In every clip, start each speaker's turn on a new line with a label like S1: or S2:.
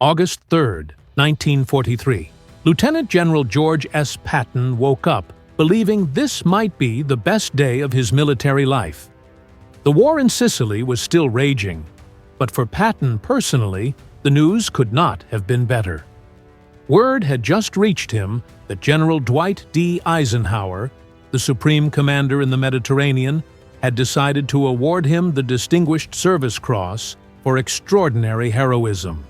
S1: August 3, 1943. Lieutenant General George S. Patton woke up believing this might be the best day of his military life. The war in Sicily was still raging, but for Patton personally, the news could not have been better. Word had just reached him that General Dwight D. Eisenhower, the Supreme Commander in the Mediterranean, had decided to award him the Distinguished Service Cross for extraordinary heroism.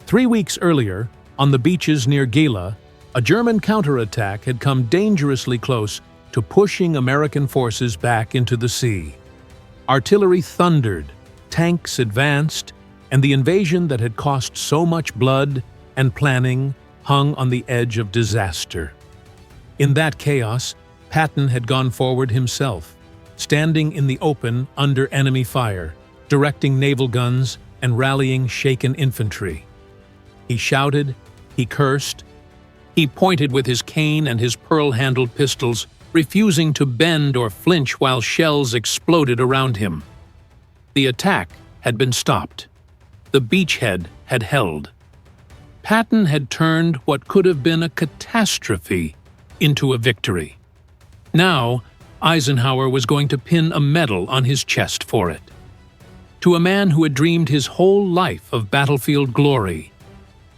S1: 3 weeks earlier, on the beaches near Gela, a German counterattack had come dangerously close to pushing American forces back into the sea. Artillery thundered, tanks advanced, and the invasion that had cost so much blood and planning hung on the edge of disaster. In that chaos, Patton had gone forward himself, standing in the open under enemy fire, directing naval guns and rallying shaken infantry. He shouted, he cursed, he pointed with his cane and his pearl-handled pistols, refusing to bend or flinch while shells exploded around him. The attack had been stopped. The beachhead had held. Patton had turned what could have been a catastrophe into a victory. Now, Eisenhower was going to pin a medal on his chest for it. To a man who had dreamed his whole life of battlefield glory,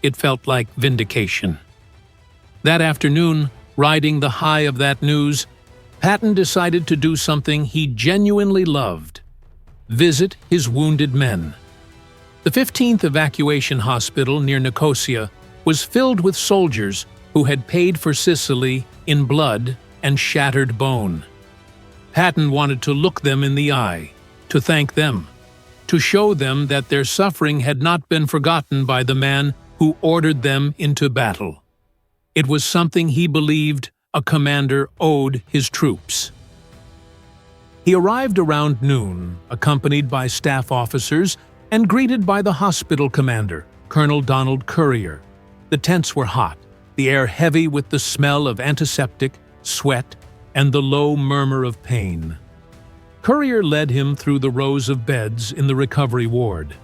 S1: it felt like vindication. That afternoon, riding the high of that news, Patton decided to do something he genuinely loved: visit his wounded men. The 15th Evacuation Hospital near Nicosia was filled with soldiers who had paid for Sicily in blood and shattered bone. Patton wanted to look them in the eye, to thank them, to show them that their suffering had not been forgotten by the man who ordered them into battle. It was something he believed a commander owed his troops. He arrived around noon, accompanied by staff officers and greeted by the hospital commander, Colonel Donald Currier. The tents were hot, the air heavy with the smell of antiseptic, sweat, and the low murmur of pain. Currier led him through the rows of beds in the recovery ward.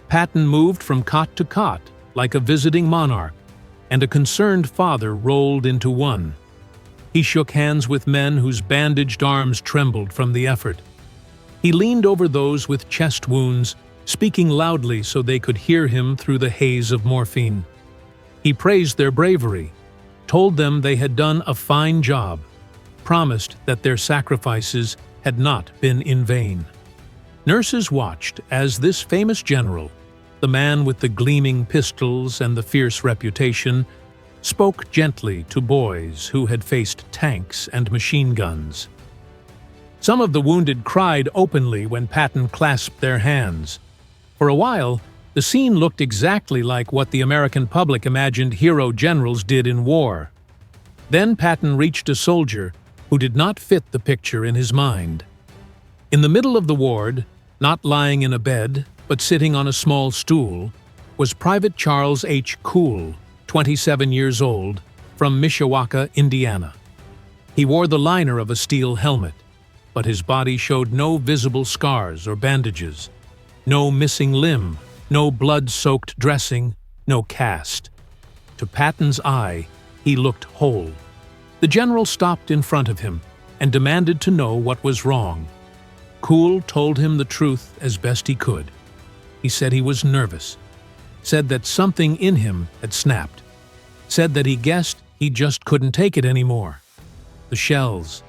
S1: Patton moved from cot to cot like a visiting monarch, and a concerned father rolled into one. He shook hands with men whose bandaged arms trembled from the effort. He leaned over those with chest wounds, speaking loudly so they could hear him through the haze of morphine. He praised their bravery, told them they had done a fine job, promised that their sacrifices had not been in vain. Nurses watched as this famous general, the man with the gleaming pistols and the fierce reputation, spoke gently to boys who had faced tanks and machine guns. Some of the wounded cried openly when Patton clasped their hands. For a while, the scene looked exactly like what the American public imagined hero generals did in war. Then Patton reached a soldier who did not fit the picture in his mind. In the middle of the ward, not lying in a bed, but sitting on a small stool, was Private Charles H. Cool, 27 years old, from Mishawaka, Indiana. He wore the liner of a steel helmet, but his body showed no visible scars or bandages, no missing limb, no blood-soaked dressing, no cast. To Patton's eye, he looked whole. The general stopped in front of him and demanded to know what was wrong. Cool told him the truth as best he could. He said he was nervous, said that something in him had snapped, said that he guessed he just couldn't take it anymore. The shells,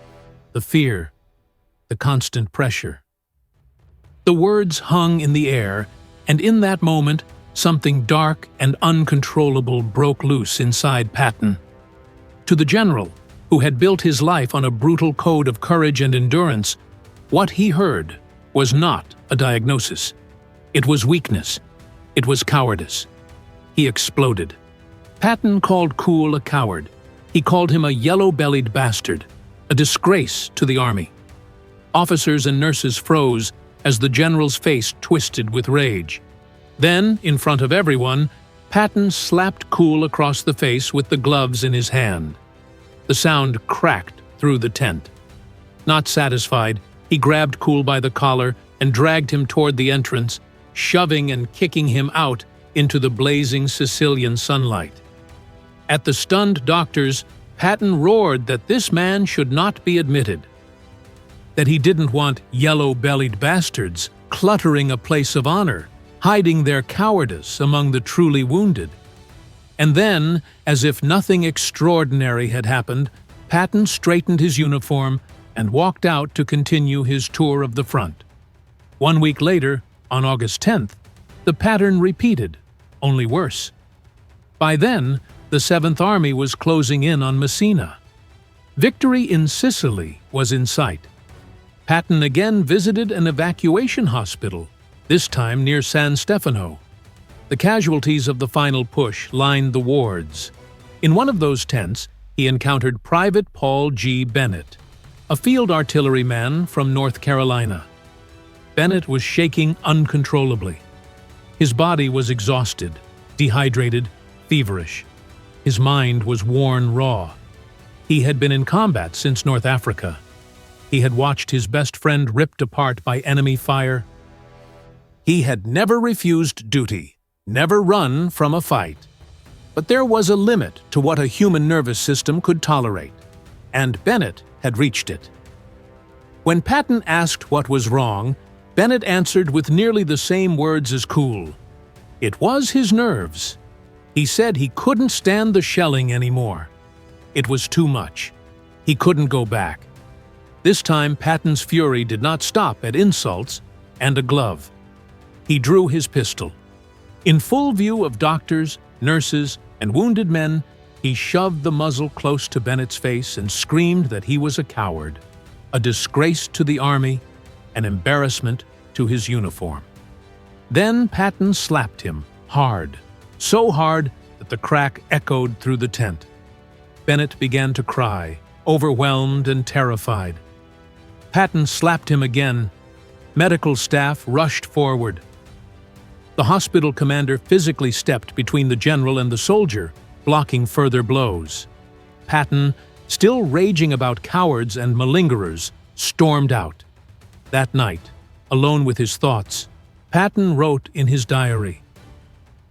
S1: the fear, the constant pressure. The words hung in the air, and in that moment, something dark and uncontrollable broke loose inside Patton. To the general, who had built his life on a brutal code of courage and endurance, what he heard was not a diagnosis. It was weakness. It was cowardice. He exploded. Patton called Cool a coward. He called him a yellow-bellied bastard, a disgrace to the army. Officers and nurses froze as the general's face twisted with rage. Then, in front of everyone, Patton slapped Cool across the face with the gloves in his hand. The sound cracked through the tent. Not satisfied, he grabbed Cool by the collar and dragged him toward the entrance, shoving and kicking him out into the blazing Sicilian sunlight. At the stunned doctors, Patton roared that this man should not be admitted, that he didn't want yellow-bellied bastards cluttering a place of honor, hiding their cowardice among the truly wounded. And then, as if nothing extraordinary had happened, Patton straightened his uniform and walked out to continue his tour of the front. 1 week later, on August 10th, the pattern repeated, only worse. By then, the 7th Army was closing in on Messina. Victory in Sicily was in sight. Patton again visited an evacuation hospital, this time near San Stefano. The casualties of the final push lined the wards. In one of those tents, he encountered Private Paul G. Bennett, a field artilleryman from North Carolina. Bennett was shaking uncontrollably. His body was exhausted, dehydrated, feverish. His mind was worn raw. He had been in combat since North Africa. He had watched his best friend ripped apart by enemy fire. He had never refused duty, never run from a fight. But there was a limit to what a human nervous system could tolerate, and Bennett had reached it. When Patton asked what was wrong, Bennett answered with nearly the same words as cool. It was his nerves. He said he couldn't stand the shelling anymore. It was too much. He couldn't go back. This time, Patton's fury did not stop at insults and a glove. He drew his pistol. In full view of doctors, nurses, and wounded men, he shoved the muzzle close to Bennett's face and screamed that he was a coward, a disgrace to the army, an embarrassment to his uniform. Then Patton slapped him hard, so hard that the crack echoed through the tent. Bennett began to cry, overwhelmed and terrified. Patton slapped him again. Medical staff rushed forward. The hospital commander physically stepped between the general and the soldier, blocking further blows. Patton, still raging about cowards and malingerers, stormed out. That night, alone with his thoughts, Patton wrote in his diary.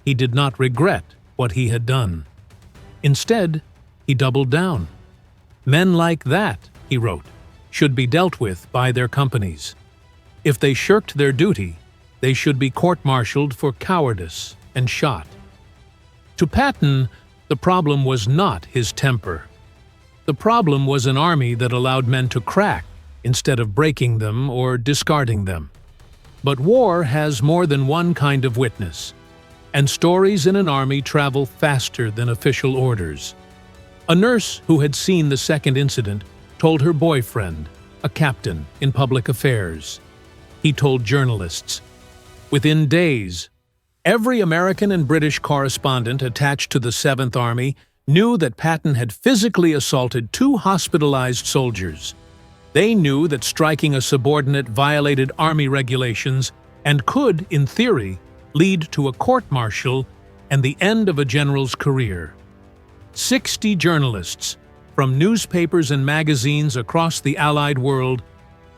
S1: He did not regret what he had done. Instead, he doubled down. Men like that, he wrote, should be dealt with by their companies. If they shirked their duty, they should be court-martialed for cowardice and shot. To Patton, the problem was not his temper. The problem was an army that allowed men to crack instead of breaking them or discarding them. But war has more than one kind of witness, and stories in an army travel faster than official orders. A nurse who had seen the second incident told her boyfriend, a captain in public affairs. He told journalists. Within days, every American and British correspondent attached to the 7th Army knew that Patton had physically assaulted 2 hospitalized soldiers. They knew that striking a subordinate violated Army regulations and could, in theory, lead to a court-martial and the end of a general's career. 60 journalists, from newspapers and magazines across the Allied world,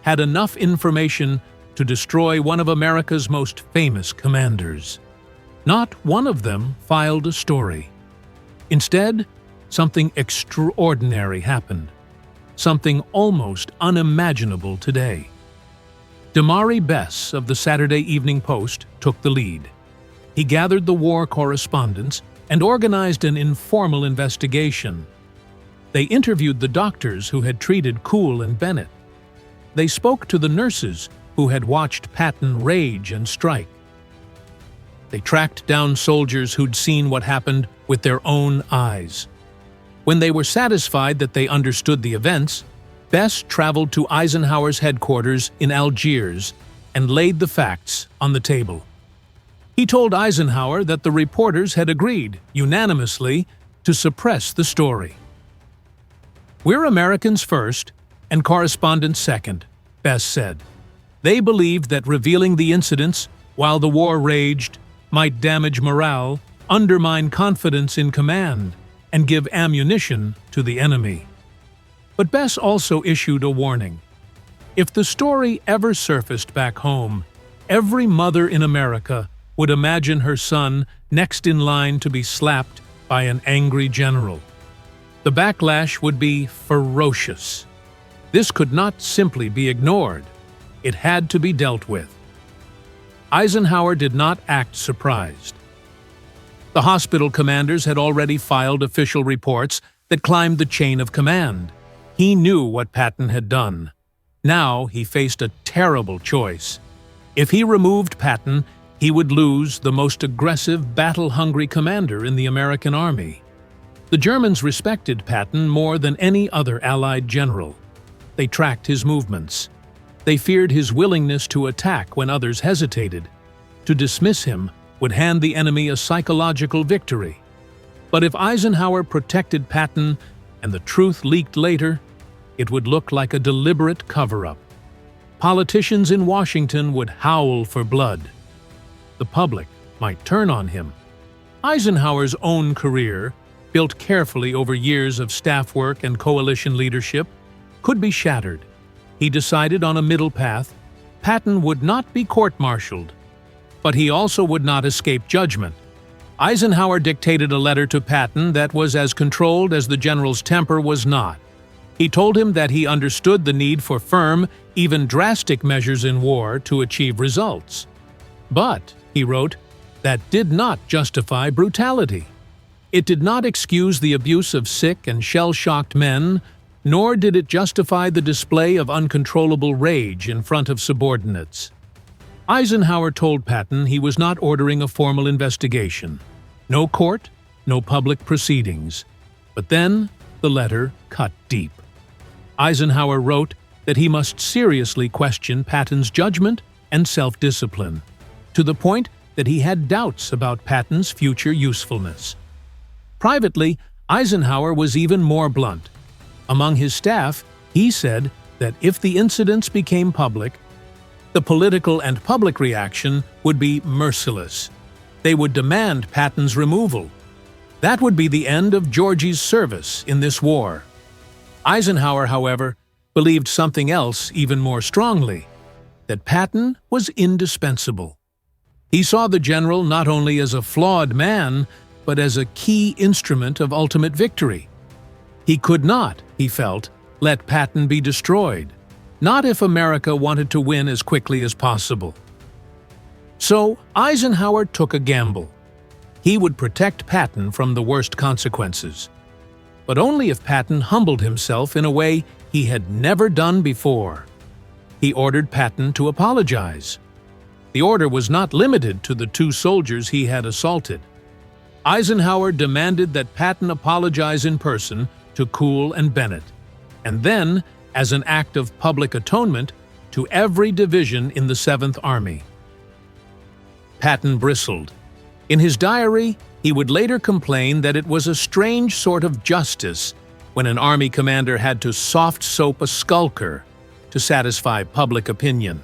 S1: had enough information to destroy one of America's most famous commanders. Not one of them filed a story. Instead, something extraordinary happened. Something almost unimaginable today. Damari Bess of the Saturday Evening Post took the lead. He gathered the war correspondents and organized an informal investigation. They interviewed the doctors who had treated Cool and Bennett. They spoke to the nurses who had watched Patton rage and strike. They tracked down soldiers who'd seen what happened with their own eyes. When they were satisfied that they understood the events, Bess traveled to Eisenhower's headquarters in Algiers and laid the facts on the table. He told Eisenhower that the reporters had agreed, unanimously, to suppress the story. "We're Americans first and correspondents second," Bess said. They believed that revealing the incidents while the war raged might damage morale, undermine confidence in command, and give ammunition to the enemy. But Bess also issued a warning. If the story ever surfaced back home, every mother in America would imagine her son next in line to be slapped by an angry general. The backlash would be ferocious. This could not simply be ignored. It had to be dealt with. Eisenhower did not act surprised. The hospital commanders had already filed official reports that climbed the chain of command. He knew what Patton had done. Now he faced a terrible choice. If he removed Patton, he would lose the most aggressive, battle-hungry commander in the American Army. The Germans respected Patton more than any other Allied general. They tracked his movements. They feared his willingness to attack when others hesitated. To dismiss him would hand the enemy a psychological victory. But if Eisenhower protected Patton and the truth leaked later, it would look like a deliberate cover-up. Politicians in Washington would howl for blood. The public might turn on him. Eisenhower's own career, built carefully over years of staff work and coalition leadership, could be shattered. He decided on a middle path. Patton would not be court-martialed, but he also would not escape judgment. Eisenhower dictated a letter to Patton that was as controlled as the general's temper was not. He told him that he understood the need for firm, even drastic measures in war to achieve results. But, he wrote, that did not justify brutality. It did not excuse the abuse of sick and shell-shocked men, nor did it justify the display of uncontrollable rage in front of subordinates. Eisenhower told Patton he was not ordering a formal investigation. No court, no public proceedings. But then, the letter cut deep. Eisenhower wrote that he must seriously question Patton's judgment and self-discipline, to the point that he had doubts about Patton's future usefulness. Privately, Eisenhower was even more blunt. Among his staff, he said that if the incidents became public, the political and public reaction would be merciless. They would demand Patton's removal. That would be the end of Georgie's service in this war. Eisenhower, however, believed something else even more strongly, that Patton was indispensable. He saw the general not only as a flawed man, but as a key instrument of ultimate victory. He could not, he felt, let Patton be destroyed, not if America wanted to win as quickly as possible. So Eisenhower took a gamble. He would protect Patton from the worst consequences, but only if Patton humbled himself in a way he had never done before. He ordered Patton to apologize. The order was not limited to the 2 soldiers he had assaulted. Eisenhower demanded that Patton apologize in person to Kuhl and Bennett, and then, as an act of public atonement, to every division in the 7th Army. Patton bristled. In his diary, he would later complain that it was a strange sort of justice when an army commander had to soft-soap a skulker to satisfy public opinion.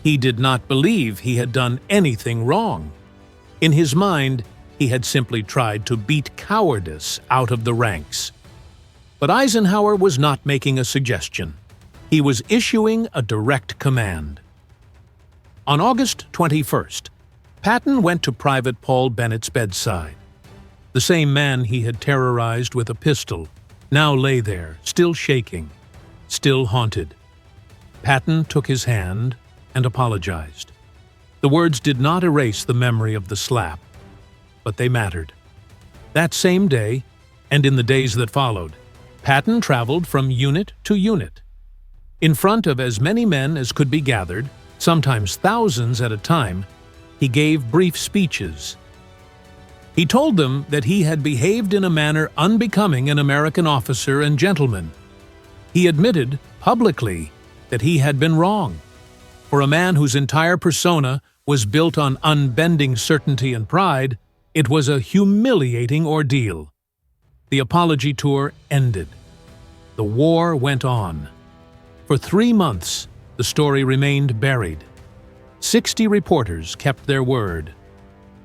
S1: He did not believe he had done anything wrong. In his mind, he had simply tried to beat cowardice out of the ranks. But Eisenhower was not making a suggestion. He was issuing a direct command. On August 21st, Patton went to Private Paul Bennett's bedside. The same man he had terrorized with a pistol now lay there, still shaking, still haunted. Patton took his hand and apologized. The words did not erase the memory of the slap, but they mattered. That same day, and in the days that followed, Patton traveled from unit to unit. In front of as many men as could be gathered, sometimes thousands at a time, he gave brief speeches. He told them that he had behaved in a manner unbecoming an American officer and gentleman. He admitted, publicly, that he had been wrong. For a man whose entire persona was built on unbending certainty and pride, it was a humiliating ordeal. The apology tour ended. The war went on. For 3 months, the story remained buried. 60 reporters kept their word.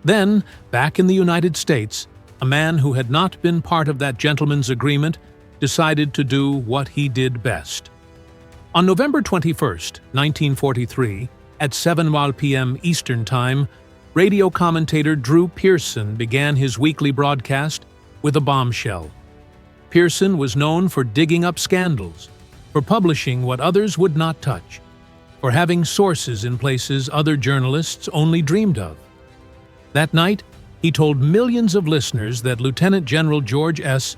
S1: Then, back in the United States, a man who had not been part of that gentleman's agreement decided to do what he did best. On November 21, 1943, at 7 p.m. Eastern Time, radio commentator Drew Pearson began his weekly broadcast with a bombshell. Pearson was known for digging up scandals, for publishing what others would not touch, for having sources in places other journalists only dreamed of. That night, he told millions of listeners that Lieutenant General George S.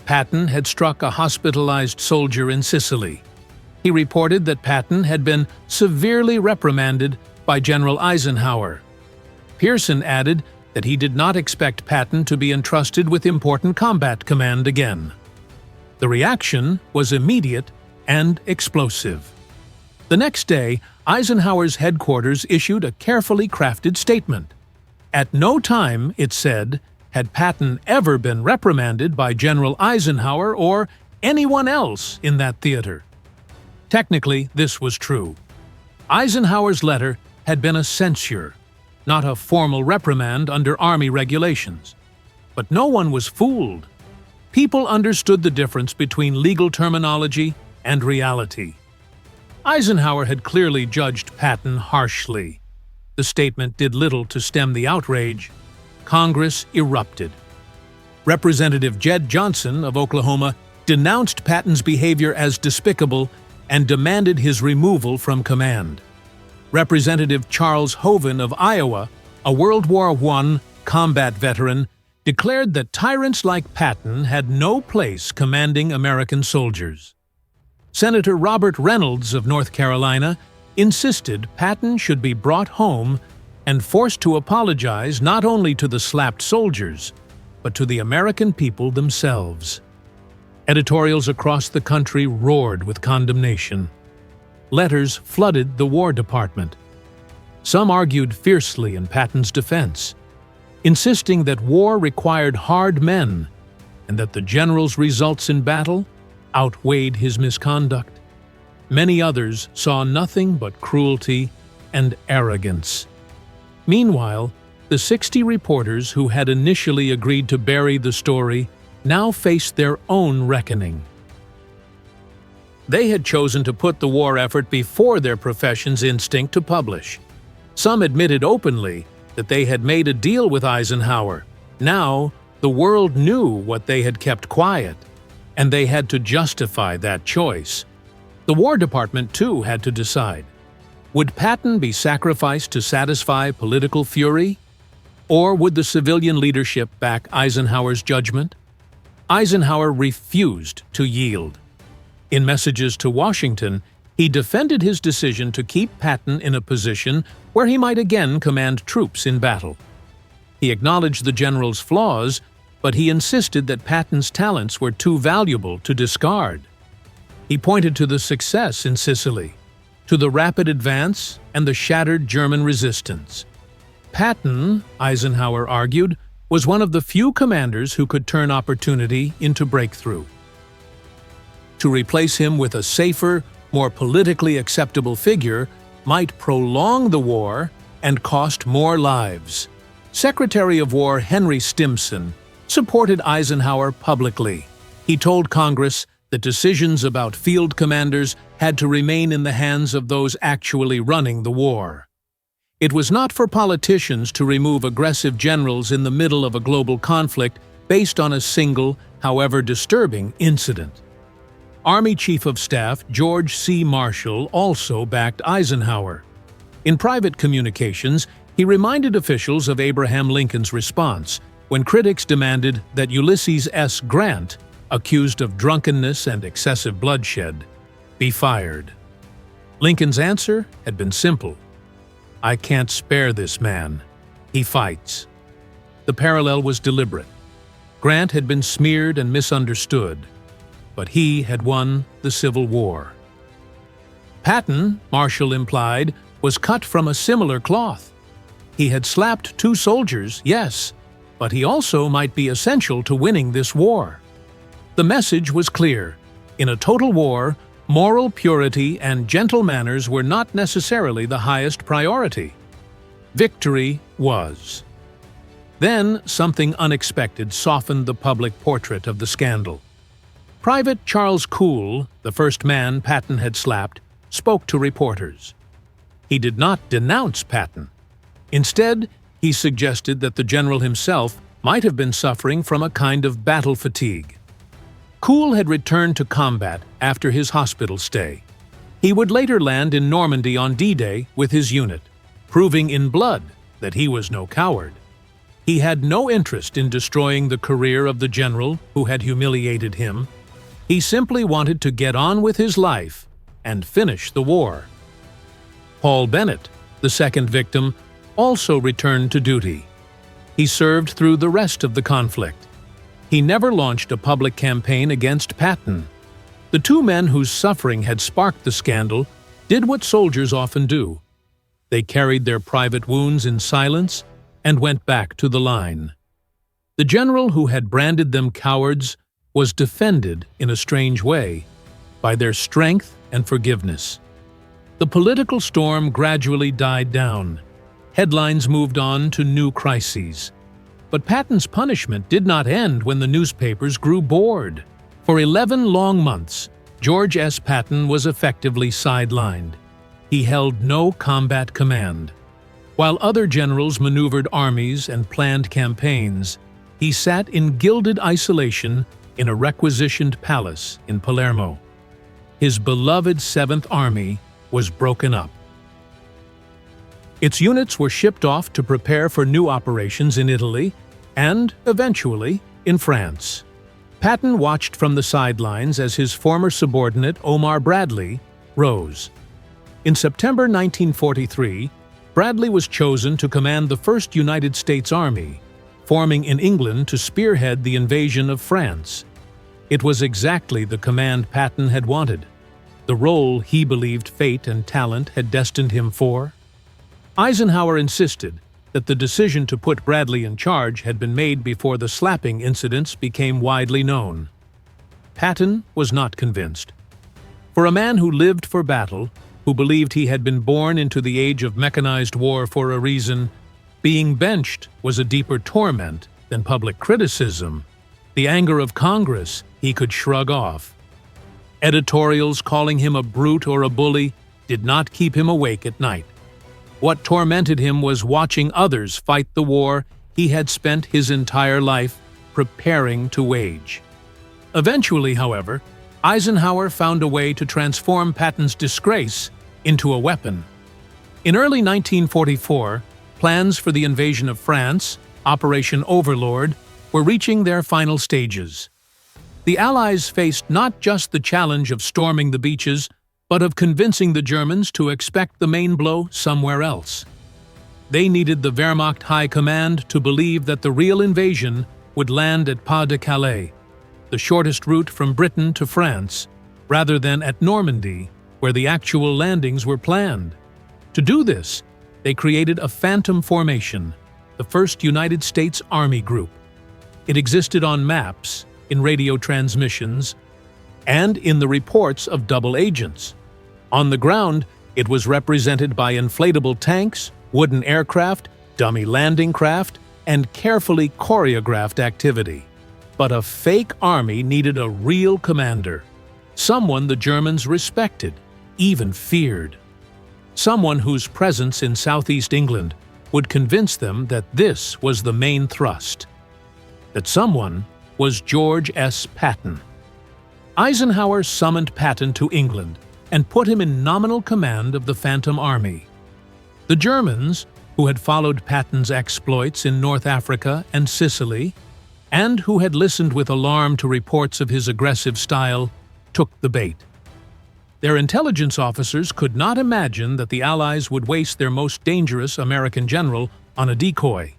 S1: Patton had struck a hospitalized soldier in Sicily. He reported that Patton had been severely reprimanded by General Eisenhower. Pearson added that he did not expect Patton to be entrusted with important combat command again. The reaction was immediate and explosive. The next day, Eisenhower's headquarters issued a carefully crafted statement. At no time, it said, had Patton ever been reprimanded by General Eisenhower or anyone else in that theater. Technically, this was true. Eisenhower's letter had been a censure, not a formal reprimand under Army regulations. But no one was fooled. People understood the difference between legal terminology and reality. Eisenhower had clearly judged Patton harshly. The statement did little to stem the outrage. Congress erupted. Representative Jed Johnson of Oklahoma denounced Patton's behavior as despicable and demanded his removal from command. Representative Charles Hoven of Iowa, a World War I combat veteran, declared that tyrants like Patton had no place commanding American soldiers. Senator Robert Reynolds of North Carolina insisted Patton should be brought home and forced to apologize not only to the slapped soldiers, but to the American people themselves. Editorials across the country roared with condemnation. Letters flooded the War Department. Some argued fiercely in Patton's defense, insisting that war required hard men and that the general's results in battle outweighed his misconduct. Many others saw nothing but cruelty and arrogance. Meanwhile, the 60 reporters who had initially agreed to bury the story now faced their own reckoning. They had chosen to put the war effort before their profession's instinct to publish. Some admitted openly that they had made a deal with Eisenhower. Now, the world knew what they had kept quiet, and they had to justify that choice. The War Department, too, had to decide. Would Patton be sacrificed to satisfy political fury? Or would the civilian leadership back Eisenhower's judgment? Eisenhower refused to yield. In messages to Washington, he defended his decision to keep Patton in a position where he might again command troops in battle. He acknowledged the general's flaws, but he insisted that Patton's talents were too valuable to discard. He pointed to the success in Sicily, to the rapid advance and the shattered German resistance. Patton, Eisenhower argued, was one of the few commanders who could turn opportunity into breakthrough. To replace him with a safer, more politically acceptable figure might prolong the war and cost more lives. Secretary of War Henry Stimson supported Eisenhower publicly. He told Congress that decisions about field commanders had to remain in the hands of those actually running the war. It was not for politicians to remove aggressive generals in the middle of a global conflict based on a single, however disturbing, incident. Army Chief of Staff George C. Marshall also backed Eisenhower. In private communications, he reminded officials of Abraham Lincoln's response when critics demanded that Ulysses S. Grant, accused of drunkenness and excessive bloodshed, be fired. Lincoln's answer had been simple. "I can't spare this man. He fights." The parallel was deliberate. Grant had been smeared and misunderstood, but he had won the Civil War. Patton, Marshall implied, was cut from a similar cloth. He had slapped 2 soldiers, yes, but he also might be essential to winning this war. The message was clear. In a total war, moral purity and gentle manners were not necessarily the highest priority. Victory was. Then something unexpected softened the public portrait of the scandal. Private Charles Coole, the first man Patton had slapped, spoke to reporters. He did not denounce Patton. Instead, he suggested that the general himself might have been suffering from a kind of battle fatigue. Kuhl had returned to combat after his hospital stay. He would later land in Normandy on D-Day with his unit, proving in blood that he was no coward. He had no interest in destroying the career of the general who had humiliated him. He simply wanted to get on with his life and finish the war. Paul Bennett, the second victim, also returned to duty. He served through the rest of the conflict. He never launched a public campaign against Patton. The two men whose suffering had sparked the scandal did what soldiers often do. They carried their private wounds in silence and went back to the line. The general who had branded them cowards was defended in a strange way by their strength and forgiveness. The political storm gradually died down. Headlines moved on to new crises. But Patton's punishment did not end when the newspapers grew bored. For 11 long months, George S. Patton was effectively sidelined. He held no combat command. While other generals maneuvered armies and planned campaigns, he sat in gilded isolation in a requisitioned palace in Palermo. His beloved 7th Army was broken up. Its units were shipped off to prepare for new operations in Italy and, eventually, in France. Patton watched from the sidelines as his former subordinate Omar Bradley rose. In September 1943, Bradley was chosen to command the 1st United States Army, forming in England to spearhead the invasion of France. It was exactly the command Patton had wanted, the role he believed fate and talent had destined him for. Eisenhower insisted that the decision to put Bradley in charge had been made before the slapping incidents became widely known. Patton was not convinced. For a man who lived for battle, who believed he had been born into the age of mechanized war for a reason, being benched was a deeper torment than public criticism. The anger of Congress he could shrug off. Editorials calling him a brute or a bully did not keep him awake at night. What tormented him was watching others fight the war he had spent his entire life preparing to wage. Eventually, however, Eisenhower found a way to transform Patton's disgrace into a weapon. In early 1944, plans for the invasion of France, Operation Overlord, were reaching their final stages. The Allies faced not just the challenge of storming the beaches, but of convincing the Germans to expect the main blow somewhere else. They needed the Wehrmacht High Command to believe that the real invasion would land at Pas de Calais, the shortest route from Britain to France, rather than at Normandy, where the actual landings were planned. To do this, they created a phantom formation, the 1st United States Army Group. It existed on maps, in radio transmissions, and in the reports of double agents. On the ground, it was represented by inflatable tanks, wooden aircraft, dummy landing craft, and carefully choreographed activity. But a fake army needed a real commander, someone the Germans respected, even feared. Someone whose presence in southeast England would convince them that this was the main thrust. That someone was George S. Patton. Eisenhower summoned Patton to England and put him in nominal command of the Phantom Army. The Germans, who had followed Patton's exploits in North Africa and Sicily, and who had listened with alarm to reports of his aggressive style, took the bait. Their intelligence officers could not imagine that the Allies would waste their most dangerous American general on a decoy.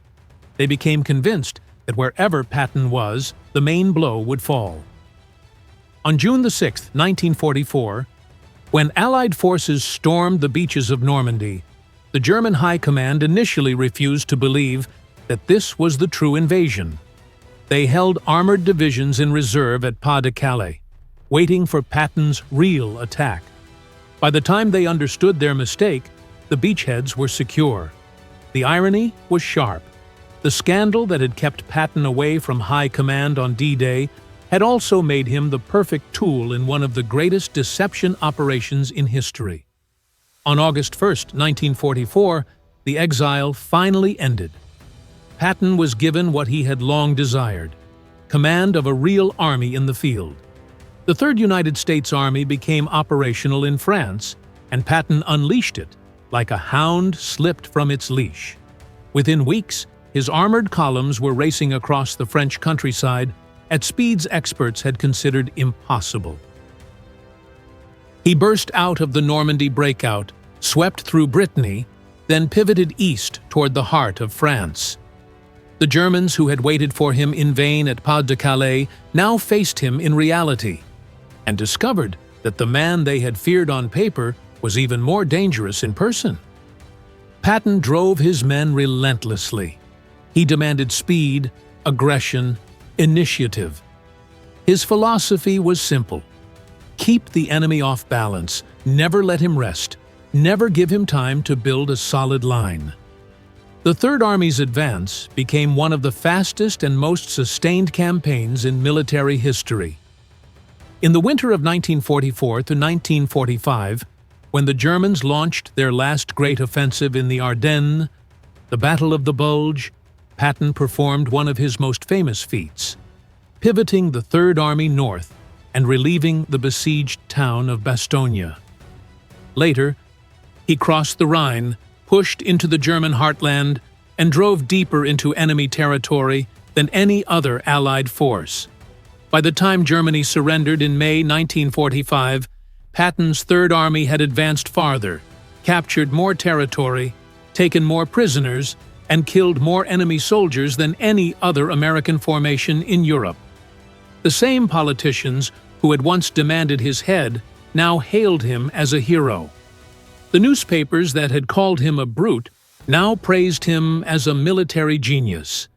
S1: They became convinced that wherever Patton was, the main blow would fall. On June 6, 1944, when Allied forces stormed the beaches of Normandy, the German High Command initially refused to believe that this was the true invasion. They held armored divisions in reserve at Pas de Calais, waiting for Patton's real attack. By the time they understood their mistake, the beachheads were secure. The irony was sharp. The scandal that had kept Patton away from high command on D-Day had also made him the perfect tool in one of the greatest deception operations in history. On August 1, 1944, the exile finally ended. Patton was given what he had long desired: command of a real army in the field. The Third United States Army became operational in France, and Patton unleashed it like a hound slipped from its leash. Within weeks, his armored columns were racing across the French countryside at speeds experts had considered impossible. He burst out of the Normandy breakout, swept through Brittany, then pivoted east toward the heart of France. The Germans who had waited for him in vain at Pas de Calais now faced him in reality, and discovered that the man they had feared on paper was even more dangerous in person. Patton drove his men relentlessly. He demanded speed, aggression, initiative. His philosophy was simple: keep the enemy off balance, never let him rest, never give him time to build a solid line. The Third Army's advance became one of the fastest and most sustained campaigns in military history. In the winter of 1944 to 1945, when the Germans launched their last great offensive in the Ardennes, the Battle of the Bulge, Patton performed one of his most famous feats, pivoting the Third Army north and relieving the besieged town of Bastogne. Later, he crossed the Rhine, pushed into the German heartland, and drove deeper into enemy territory than any other Allied force. By the time Germany surrendered in May 1945, Patton's Third Army had advanced farther, captured more territory, taken more prisoners, and killed more enemy soldiers than any other American formation in Europe. The same politicians who had once demanded his head now hailed him as a hero. The newspapers that had called him a brute now praised him as a military genius.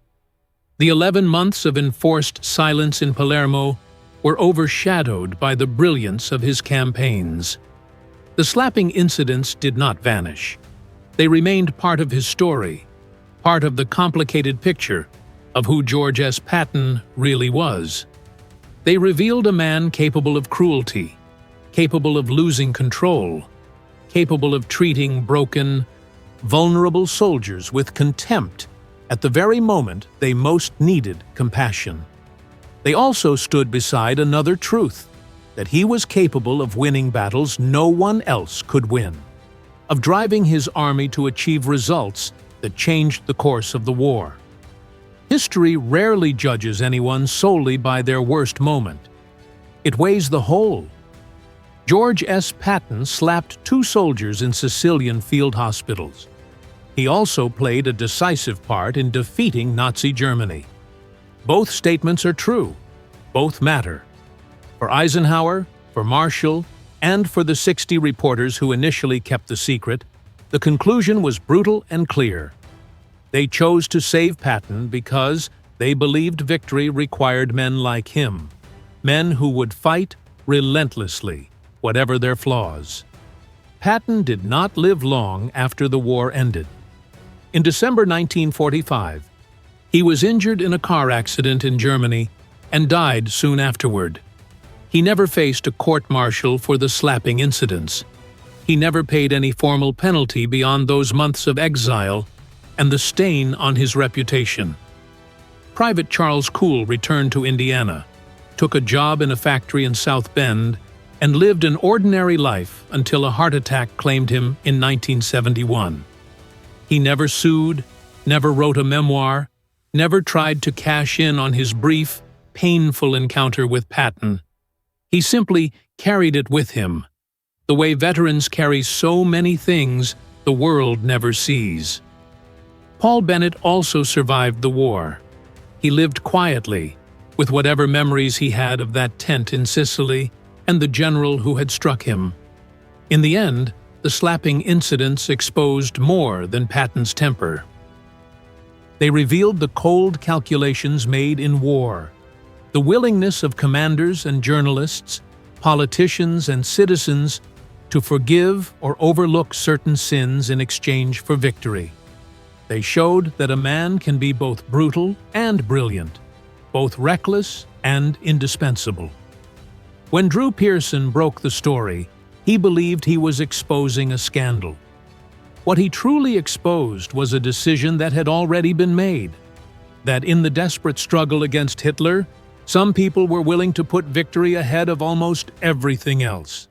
S1: The 11 months of enforced silence in Palermo were overshadowed by the brilliance of his campaigns. The slapping incidents did not vanish. They remained part of his story, part of the complicated picture of who George S. Patton really was. They revealed a man capable of cruelty, capable of losing control, capable of treating broken, vulnerable soldiers with contempt at the very moment they most needed compassion. They also stood beside another truth, that he was capable of winning battles no one else could win, of driving his army to achieve results that changed the course of the war. History rarely judges anyone solely by their worst moment. It weighs the whole. George S. Patton slapped 2 soldiers in Sicilian field hospitals. He also played a decisive part in defeating Nazi Germany. Both statements are true. Both matter. For Eisenhower, for Marshall, and for the 60 reporters who initially kept the secret, the conclusion was brutal and clear. They chose to save Patton because they believed victory required men like him, men who would fight relentlessly, whatever their flaws. Patton did not live long after the war ended. In December 1945, he was injured in a car accident in Germany and died soon afterward. He never faced a court-martial for the slapping incidents. He never paid any formal penalty beyond those months of exile and the stain on his reputation. Private Charles Cool returned to Indiana, took a job in a factory in South Bend, and lived an ordinary life until a heart attack claimed him in 1971. He never sued, never wrote a memoir, never tried to cash in on his brief, painful encounter with Patton. He simply carried it with him, the way veterans carry so many things the world never sees. Paul Bennett also survived the war. He lived quietly, with whatever memories he had of that tent in Sicily and the general who had struck him. In the end, the slapping incidents exposed more than Patton's temper. They revealed the cold calculations made in war, the willingness of commanders and journalists, politicians and citizens to forgive or overlook certain sins in exchange for victory. They showed that a man can be both brutal and brilliant, both reckless and indispensable. When Drew Pearson broke the story, he believed he was exposing a scandal. What he truly exposed was a decision that had already been made. That in the desperate struggle against Hitler, some people were willing to put victory ahead of almost everything else.